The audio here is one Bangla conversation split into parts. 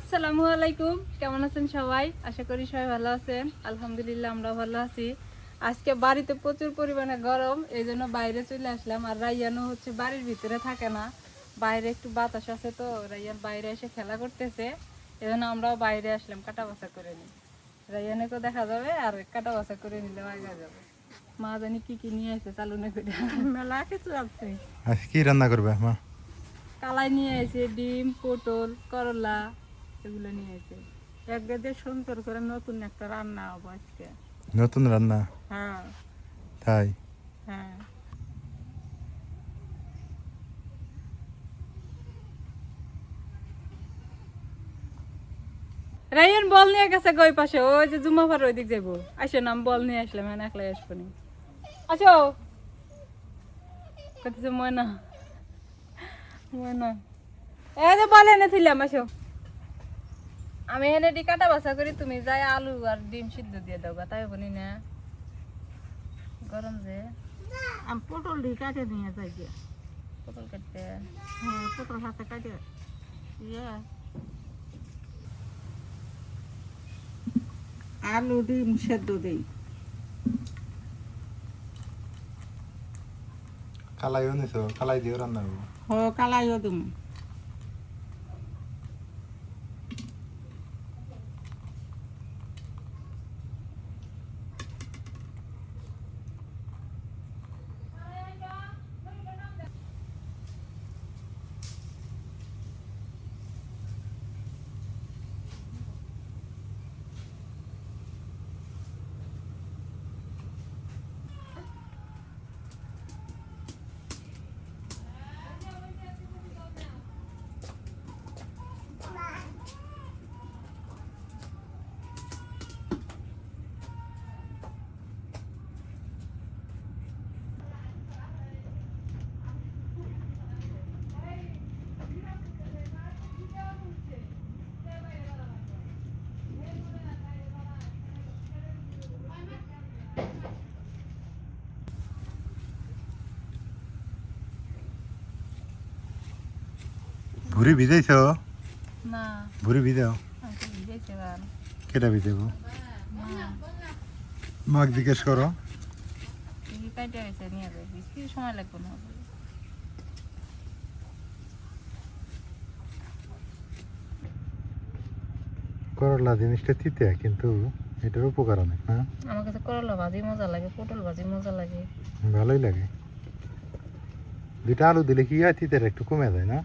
আসসালামু আলাইকুম, কেমন আছেন সবাই? আশা করি সবাই ভালো আছেন। আলহামদুলিল্লাহ আমরা ভালো আছি। আজকে বাড়িতে প্রচুর পরিমাণে গরম, এই জন্য বাইরে চলে আসলাম। আর রাইয়ানও হচ্ছে বাড়ির ভিতরে থাকে না, বাইরে একটু বাতাস আছে, তো রাইয়ান বাইরে এসে খেলা করতেছে। এই জন্য আমরাও বাইরে আসলাম কাটা বাছা করে নিই। রাইয়ানেকেও দেখা যাবে আর কাটা বাছা করে নিলে আগে যাবে। মা জানি কি কি নিয়ে আসে চালুনে করে, মেলা কিছু আছে। আজকে কি রান্না করবে মা? কালাই নিয়ে আসে, ডিম, পটল, করলা এগুলো নিয়ে আসে। একগাদে সুন্দর করে নতুন একটা রান্না হবো আজকে। নতুন রান্না? হ্যাঁ তাই? হ্যাঁ। রাইয়ান বল নিয়ে গেছে গই পাশে, ওই যে জুমাফার ওই দিক যাবো। আসো না, আমি বল নিয়ে আসলাম, এখন একলাই আসবো নি। আসো কইতেছে ময়না, ময়না এই যে বল এনে ছিলাম, আসো। আমি এনে ডি কাটা বাছা করি, তুমি যাই আলু আর ডিম সিদ্ধ দিয়ে দাও গা, তাই বলি না গরম যে। আমি পটল দিয়ে কাটে নিয়ে যাই গিয়া। পটল কাটতে হ্যাঁ, পটল হাতে কাটে ইয়ে আলু ডিম সেদ্ধ দিই। কালাইও নিছো? কালাই দিয়েও রান্না করবো? কালাইও দিম। ভুড়ি ভিজাইছো? না, ভুড়ি ভিজাও। আমি তো ভিজেছি এবার। কেটা ভিজাবো? না, মাক জিজ্ঞেস করো। কি কাটে হয়েছে নিয়ে যাবে, বেশি সময় লাগবে না। করলা জিনিসটা তিতে, কিন্তু এটার উপকার অনেক না? আমার কাছে করলা ভাজি মজা লাগে, পটল ভাজি মজা লাগে। ভালোই লাগে। দুইটা আলু দিলে কি হয়, তিতের একটু কমে যায় না?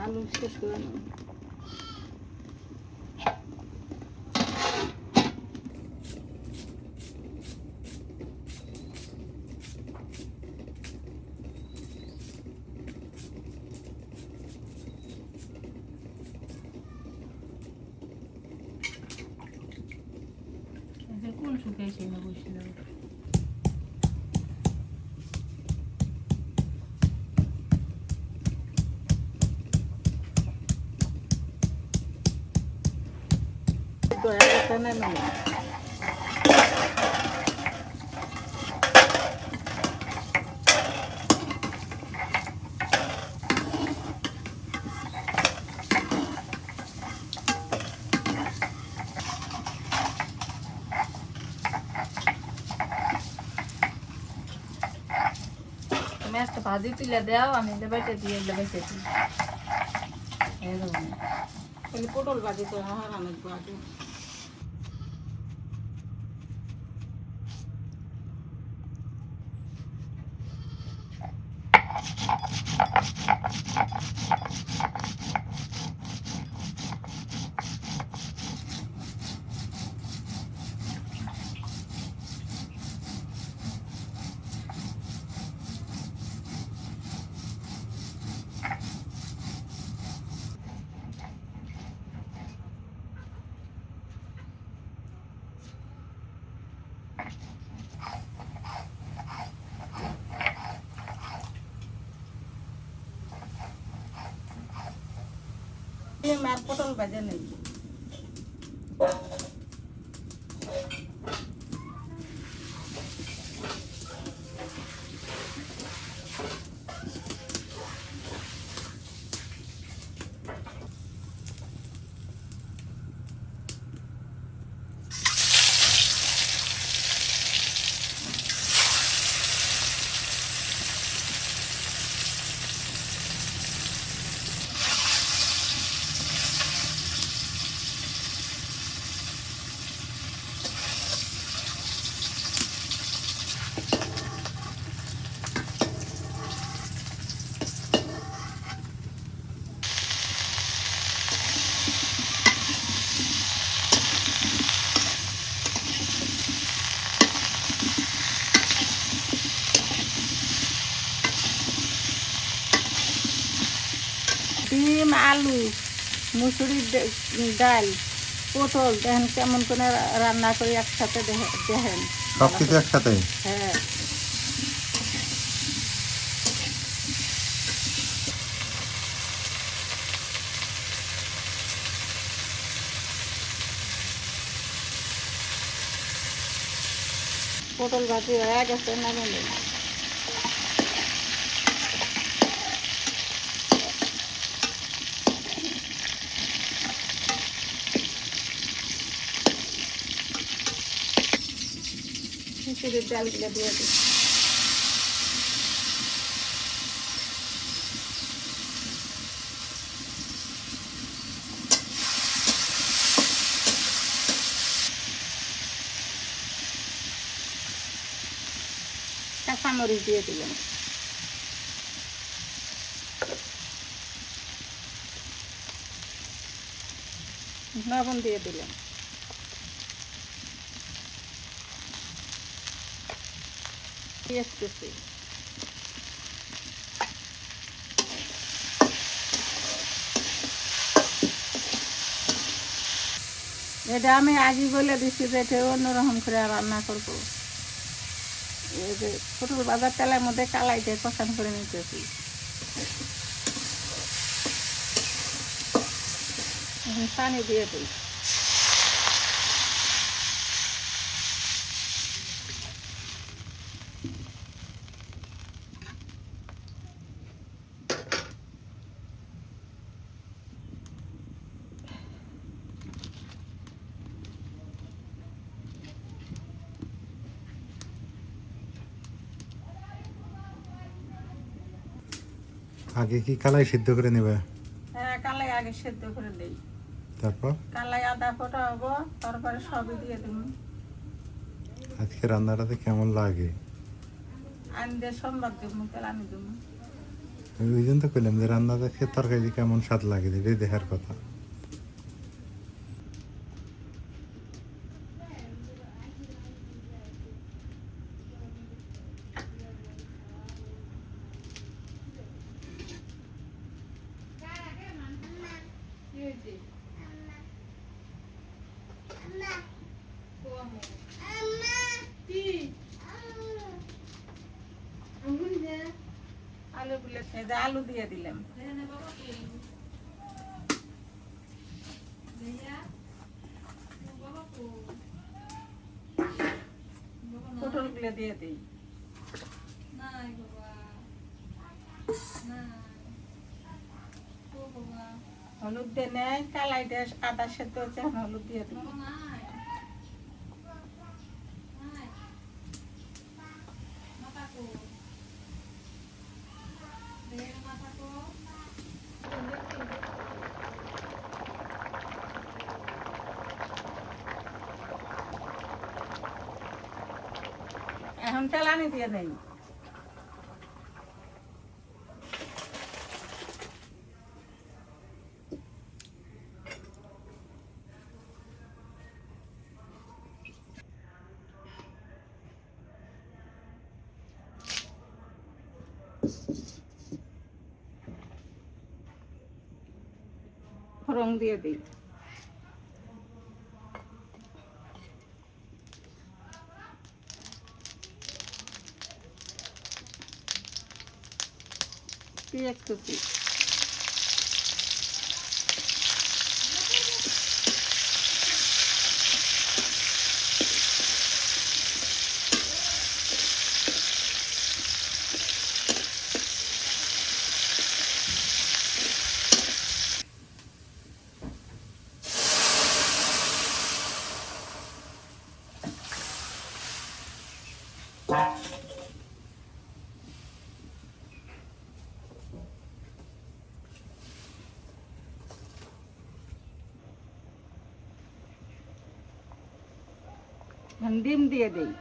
আলু শেষ করে নেব। কোন শুকাইছে না বসছিল। দয়া করতে নেই না। তুমি একটা ভাজি তুলে দাও, আমি লেবাইটা দিয়ে লেবাইতেছি। এরকম পটল ভাজি তো হারানোর ভাজি। ডিম আর পটল ভাজা নেই। ডিম, আলু, মুসুরির ডাল, পটল দেখেন কেমন করে রান্না করে একসাথে দেখেন। সবকিছু একসাথে? হ্যাঁ। পটল ভাজি হয়ে গেছে, নামিয়ে নিন। মুসুরির ডালগুলো দিয়ে দিই। কাঁচামরিচ দিয়ে দিলাম। লবণ দিয়ে দিলাম। পেঁয়াজ কুচি, এটা আমি আগে বলে দিচ্ছি যে এটা অন্যরকম করে রান্না করবো। এই যে পটল ভাজার তেলের মধ্যে কালাই দিয়ে কষান করে নিতেছি। এখন পানি দিয়ে দিই। আগে কি কালাই সিদ্ধ করে নেবে? হ্যাঁ, কালাই আগে সেদ্ধ করে দেই, তারপর কালাই আদা ফোটাবো, তারপরে সবই দিয়ে দিব। আজকে রান্নাটাতে কেমন লাগে? আনি দিয়ে সোমবার দিব, তেল আনি দিব। ওই জন্য তো কইলাম যে রান্নাটা খেয়ে তরকারি কেমন স্বাদ লাগে এটাই দেখার কথা। আলুগুলো এই যে আলু দিয়ে দিলাম। পটলগুলো দিয়ে দিই। হলুদ দিয়ে নেয়, কালাই দিয়ে আদা সেদ্ধ হচ্ছে, এখন হলুদ দিয়ে দিই। এখন তেলানি দিয়ে নেই। ফোড়ন দিয়ে দিই। পেঁয়াজ কুচি, এখন ডিম দিয়ে দিই।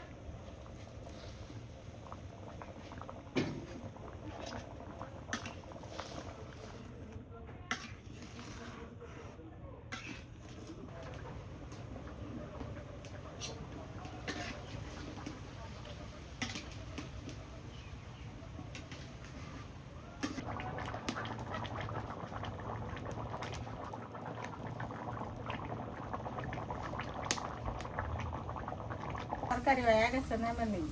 তরকারি হয়ে গেছে, নেমে নিই।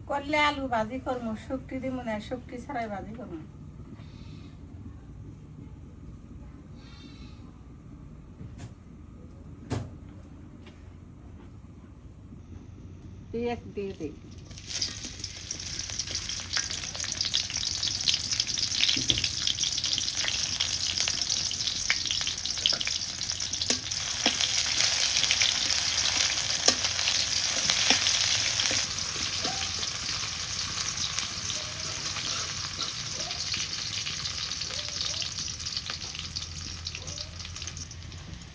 করলে আলু ভাজি করবো, শুক্তি দিব না, শুক্তি ছাড়াই ভাজি করবো। পেঁয়াজ দিয়ে দিই।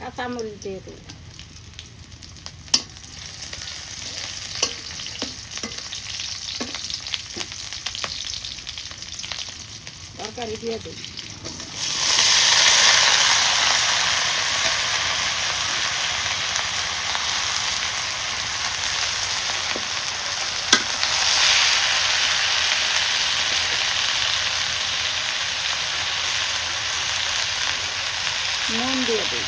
কাঁচামরিচ দিয়ে দিই। তরকারি দিয়ে দিই। নুন দিয়ে দিই।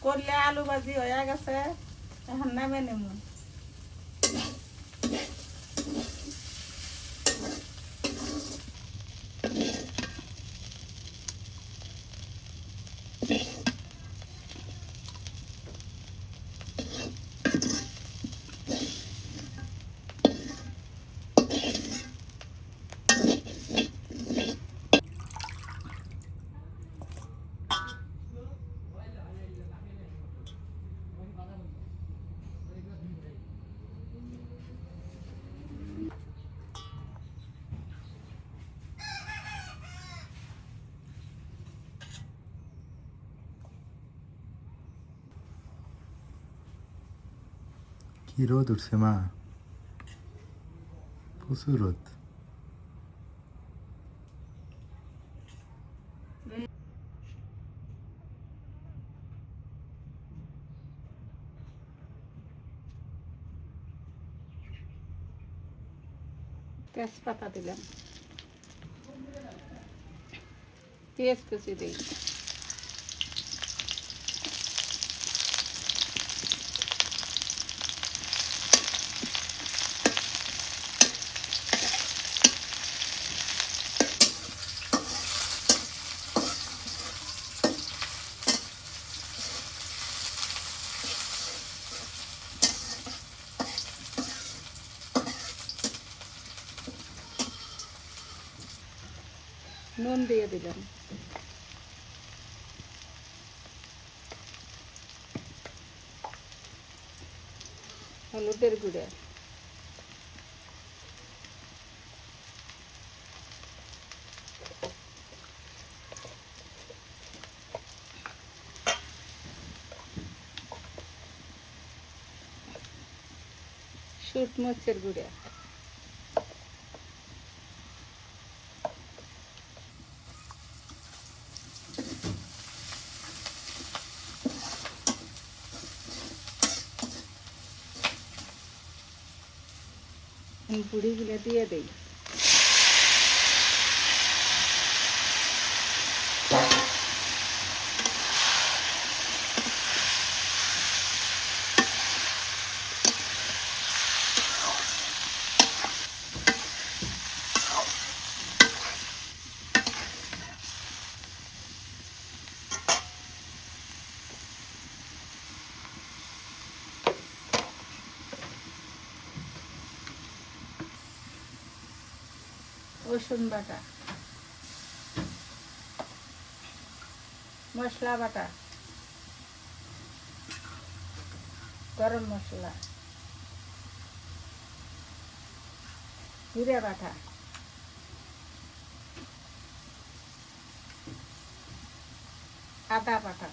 করলে আলু ভাজি হয়ে গেছে, এখন নামে নেব। কি রোদ উঠছে মা, প্রচুর রোদ। তেজপাতা দিলাম, পেঁয়াজ কুচি দিই। নুন দিয়ে দিলাম। হলুদের গুঁড়া, শুট মরিচের গুঁড়া, গুঁড়িগুলো দিয়ে দেই। রসুন বাটা, মশলা বাটা, গরম মশলা, জিরে বাটা, আদা বাটা,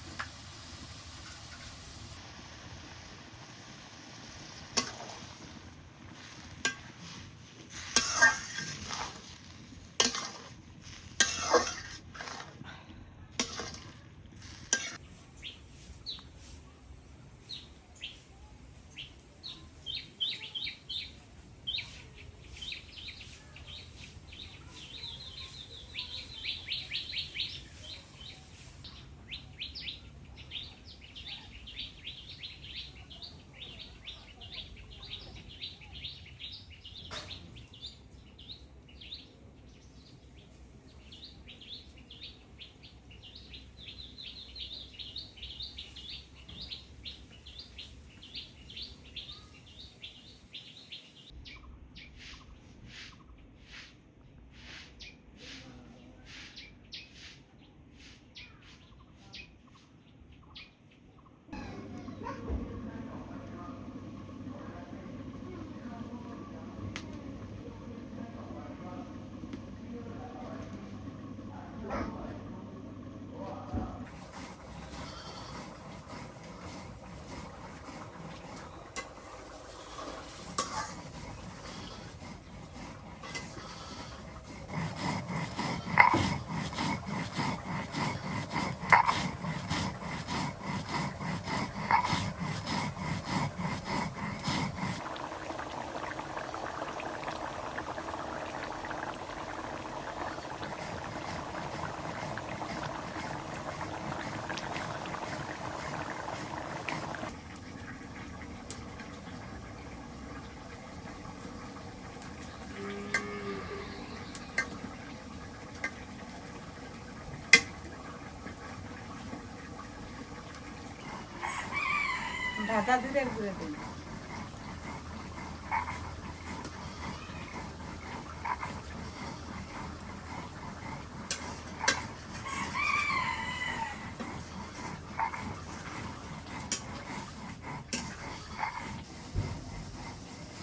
ভাজা জিরের গুঁড়ো দিই।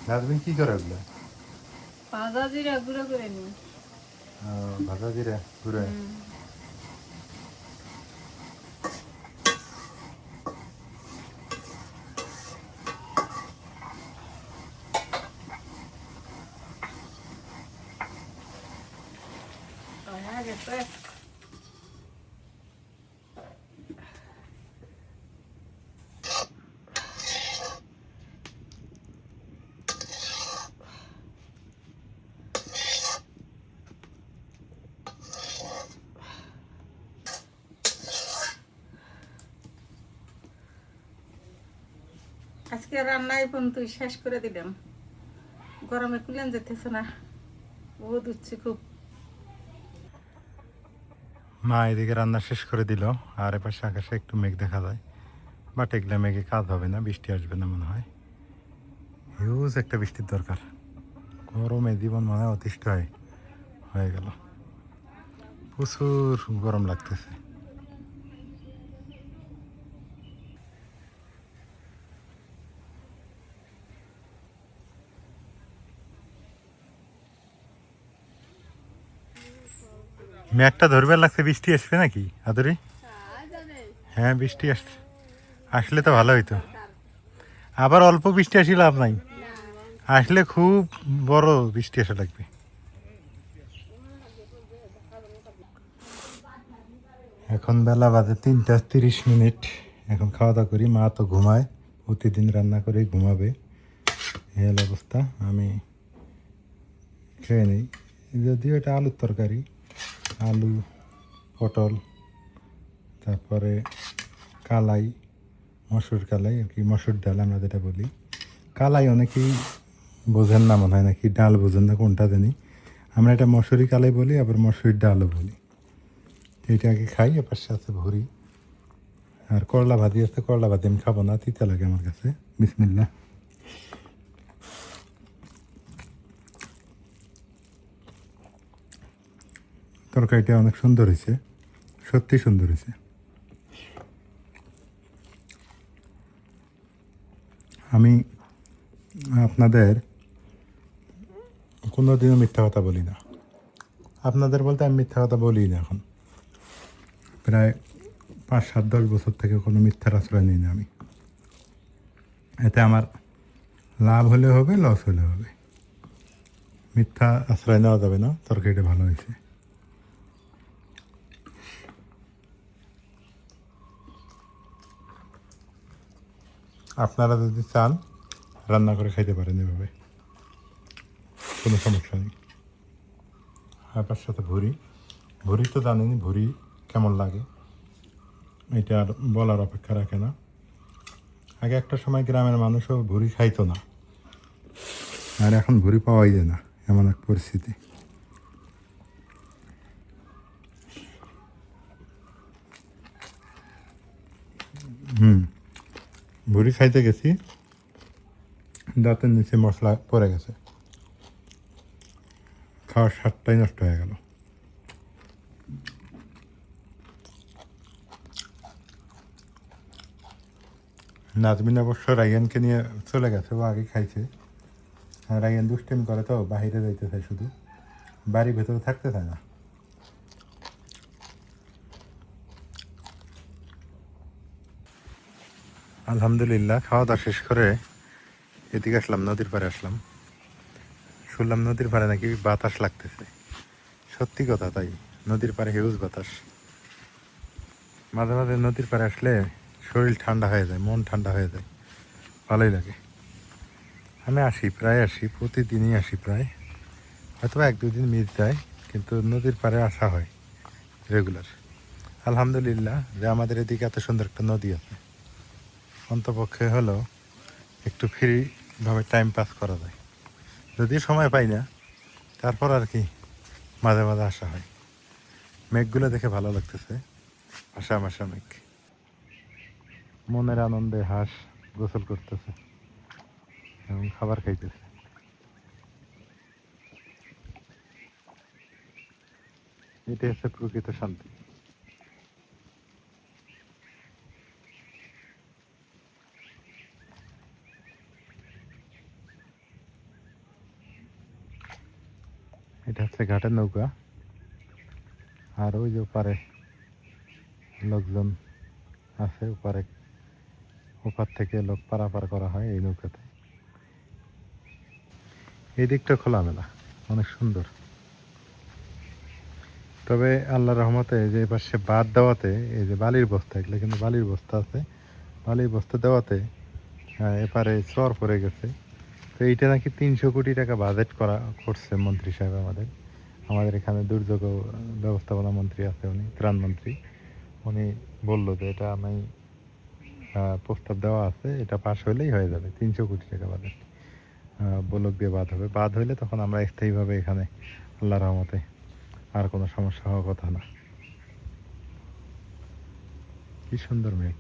নাজমিন কি করে ওগুলো? ভাজা জিরা গুঁড়ো করে নিই। ভাজা জিরে ঘুরে হয়ে গেছে। আজকে রান্নাই তুই শেষ করে দিলাম, গরমে কুলেন যেতেছে না, বহুত উঠছে খুব। মা এদিকে রান্না শেষ করে দিল, আর এপাশে আকাশে একটু মেঘ দেখা যায়, বাট এগুলো মেঘে কাজ হবে না, বৃষ্টি আসবে না মনে হয়। হিউজ একটা বৃষ্টির দরকার, গরমে জীবন মনে হয় অতিষ্ঠ হয়ে গেল, প্রচুর গরম লাগতেছে। মেঘটা ধরবে লাগছে, বৃষ্টি আসবে নাকি আদরি? হ্যাঁ বৃষ্টি আসলে তো ভালো হইতো, আবার অল্প বৃষ্টি আসি লাভ নাই, আসলে খুব বড় বৃষ্টি আসা লাগবে। এখন বেলা বাজে 3:30। এখন খাওয়া দাওয়া করি, মা তো ঘুমায়, প্রতিদিন রান্না করে ঘুমাবে, এই হলো অবস্থা। আমি খেয়ে নিই, যদিও এটা আলুর তরকারি, আলু, পটল, তারপরে কালাই, মসুর কালাই আর কি, মসুর ডাল আমরা যেটা বলি। কালাই অনেকেই বোঝেন না মনে হয়, নাকি ডাল বোঝেন না কোনটা জানি। আমরা এটা মসুরি কালাই বলি, আবার মসুরির ডালও বলি। এটা আগে খাই, এবার সাথে ভরি। আর করলা ভাজি আছে, করলা ভাজি আমি খাবো না, তিতা লাগে আমার কাছে। বিসমিল্লাহ। তরকারিটা অনেক সুন্দর হয়েছে, সত্যি সুন্দর হয়েছে। আমি আপনাদের কোনোদিনও মিথ্যা কথা বলি না। আপনাদের বলতে আমি মিথ্যা কথা বলি না। এখন প্রায় 5, 7, 10 বছর থেকে কোনো মিথ্যার আশ্রয় নিই না আমি। এতে আমার লাভ হলে হবে, লস হলে হবে, মিথ্যা আশ্রয় নেওয়া যাবে না। তরকারিটা ভালো হয়েছে। আপনারা যদি চান রান্না করে খাইতে পারেন এভাবে, কোনো সমস্যা নেই। আর তার সাথে ভুড়ি, ভুড়ি তো জানেনি ভুড়ি কেমন লাগে, এটা আর বলার অপেক্ষা রাখে না। আগে একটা সময় গ্রামের মানুষও ভুড়ি খাইতো না, আর এখন ভুড়ি পাওয়াই যায় না, এমন এক পরিস্থিতি। ভুড়ি খাইতে গেছি, দাঁতের নিচে মশলা পড়ে গেছে, খাওয়ার স্বাদটাই নষ্ট হয়ে গেল। নাজমিন অবশ্য রাইয়ানকে নিয়ে চলে গেছে, ও আগে খাইছে। আর রাইয়ান দুষ্টিম করে তো, বাহিরে যাইতে চায়, শুধু বাড়ির ভেতরে থাকতে চায় না। আলহামদুলিল্লাহ, খাওয়া দাওয়া শেষ করে এদিকে আসলাম, নদীর পাড়ে আসলাম। শুনলাম নদীর পাড়ে নাকি বাতাস লাগতেছে, সত্যি কথা তাই। নদীর পাড়ে হিউজ বাতাস। মাঝে মাঝে নদীর পাড়ে আসলে শরীর ঠান্ডা হয়ে যায়, মন ঠান্ডা হয়ে যায়, ভালোই লাগে। আমি আসি, প্রায় আসি, প্রতিদিনই আসি প্রায়, হয়তো 1-2 দিন মিস যায়, কিন্তু নদীর পাড়ে আসা হয় রেগুলার। আলহামদুলিল্লাহ যে আমাদের এদিকে এত সুন্দর একটা নদী আছে, অন্তপক্ষে হলো একটু ফ্রিভাবে টাইম পাস করা যায়। যদিও সময় পাই না, তারপর আর কি মাঝে মাঝে আসা হয়। মেঘগুলো দেখে ভালো লাগতেছে, আশা মাসা মেঘ। মনের আনন্দে হাঁস গোসল করতেছে এবং খাবার খাইতেছে। এটাই হচ্ছে প্রকৃত শান্তি। এটা হচ্ছে ঘাটের নৌকা, আর ওই যে ওপারে লোকজন আছে, ওপারে ওপার থেকে লোক পারাপার করা হয় এই নৌকাতে। এই দিকটা খোলামেলা, অনেক সুন্দর। তবে আল্লাহ রহমতে যে পাশে বাদ দেওয়াতে, এই যে বালির বস্তা, এগুলো কিন্তু বালির বস্তা আছে, বালির বস্তা দেওয়াতে এপারে চর পড়ে গেছে। তো এইটা নাকি 300 কোটি টাকা বাজেট করছে মন্ত্রী সাহেব। আমাদের এখানে দুর্যোগ ব্যবস্থাপনা মন্ত্রী আছে, উনি ত্রাণমন্ত্রী, উনি বললো যে এটা আমি প্রস্তাব দেওয়া আছে, এটা পাশ হইলেই হয়ে যাবে। 300 কোটি টাকা বাজেট ব্লক দিয়ে বাদ হবে। বাদ হইলে তখন আমরা স্থায়ীভাবে এখানে আল্লাহ রহমতে আর কোনো সমস্যা হওয়ার কথা না। কি সুন্দর মেঘ।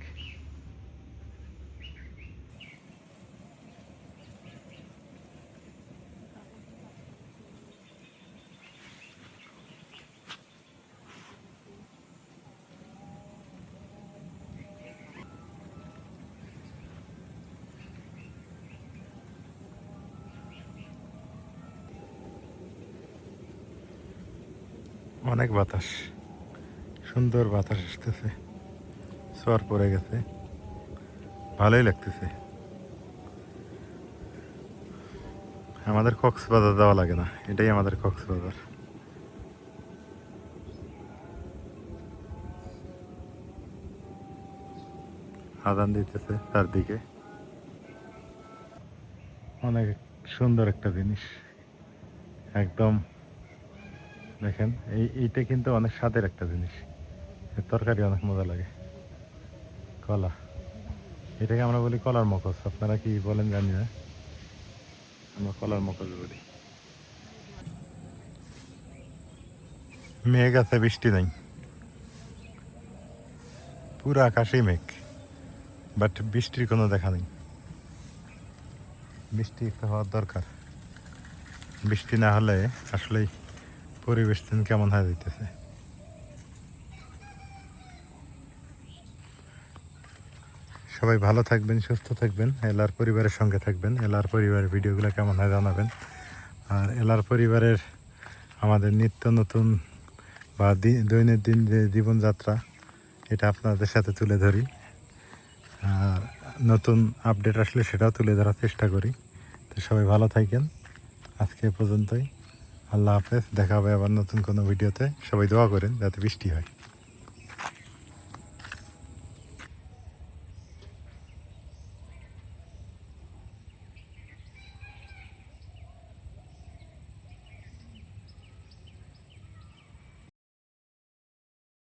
অনেক বাতাস, সুন্দর বাতাস আসতেছে, চর পড়ে গেছে, ভালোই লাগতেছে। আমাদের কক্সবাজার যাওয়া লাগে না, এটাই আমাদের কক্সবাজার। আজান দিতেছে চারদিকে, অনেক সুন্দর একটা জিনিস একদম। দেখেন এইটা কিন্তু অনেক স্বাদের একটা জিনিস, এর তরকারি অনেক মজা লাগে। কলা, এটাকে আমরা বলি কলার মকস, আপনারা কি বলেন জানি না, আমরা কলার মকস বলি। মেঘ আছে, বৃষ্টি নাই, পুরো আকাশেই মেঘ, বাট বৃষ্টির কোনো দেখা নেই। বৃষ্টি একটু হওয়ার দরকার, বৃষ্টি না হলে আসলেই পরিবেশ দিন কেমন হয়ে যেতেছে। সবাই ভালো থাকবেন, সুস্থ থাকবেন, এলার পরিবারের সঙ্গে থাকবেন। এলার পরিবারের ভিডিওগুলো কেমন হয় জানাবেন। আর এলার পরিবারের আমাদের নিত্য নতুন বা দৈনন্দিন যে জীবনযাত্রা, এটা আপনাদের সাথে তুলে ধরি। আর নতুন আপডেট আসলে সেটাও তুলে ধরার চেষ্টা করি। তো সবাই ভালো থাকেন, আজকে এ পর্যন্তই। আল্লাহ হাফেজ, দেখা হবে আবার নতুন কোনো ভিডিওতে। সবাই দোয়া করেন যাতে বৃষ্টি হয়।